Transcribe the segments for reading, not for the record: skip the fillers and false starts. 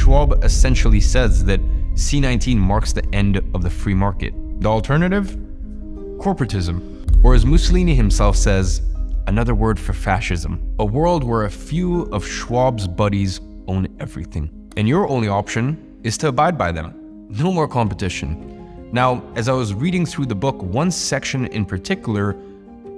Schwab essentially says that C19 marks the end of the free market. The alternative? Corporatism. Or as Mussolini himself says, another word for fascism. A world where a few of Schwab's buddies own everything. And your only option is to abide by them. No more competition. Now, as I was reading through the book, one section in particular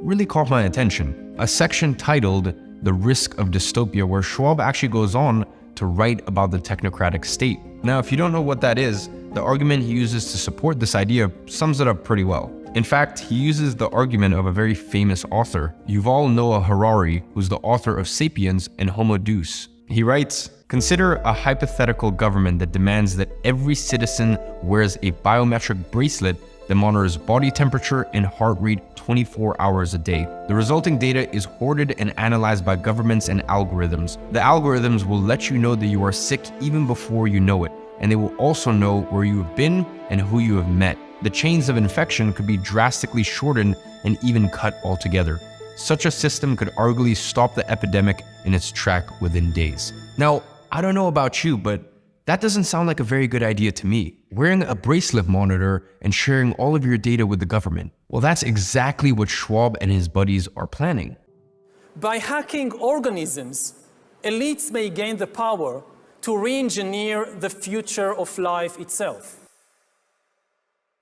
really caught my attention. A section titled The Risk of Dystopia, where Schwab actually goes on to write about the technocratic state. Now, if you don't know what that is, the argument he uses to support this idea sums it up pretty well. In fact, he uses the argument of a very famous author, Yuval Noah Harari, who's the author of Sapiens and Homo Deus. He writes, "Consider a hypothetical government that demands that every citizen wears a biometric bracelet that monitors body temperature and heart rate 24 hours a day. The resulting data is hoarded and analyzed by governments and algorithms. The algorithms will let you know that you are sick even before you know it, and they will also know where you have been and who you have met. The chains of infection could be drastically shortened and even cut altogether. Such a system could arguably stop the epidemic in its track within days." Now, I don't know about you, but that doesn't sound like a very good idea to me. Wearing a bracelet monitor and sharing all of your data with the government. Well, that's exactly what Schwab and his buddies are planning. By hacking organisms, elites may gain the power to re-engineer the future of life itself.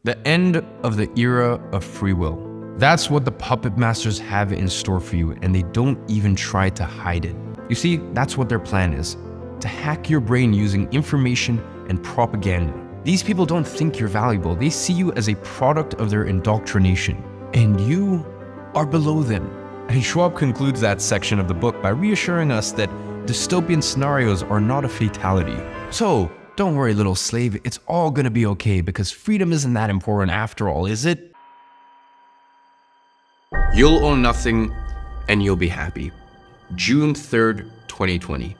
The end of the era of free will. That's what the puppet masters have in store for you, and they don't even try to hide it. You see, that's what their plan is. To hack your brain using information and propaganda. These people don't think you're valuable. They see you as a product of their indoctrination. And you are below them. And Schwab concludes that section of the book by reassuring us that dystopian scenarios are not a fatality. So, don't worry, little slave, it's all gonna be okay because freedom isn't that important after all, is it? You'll own nothing and you'll be happy. June 3rd, 2020.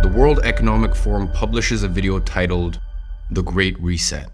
The World Economic Forum publishes a video titled The Great Reset.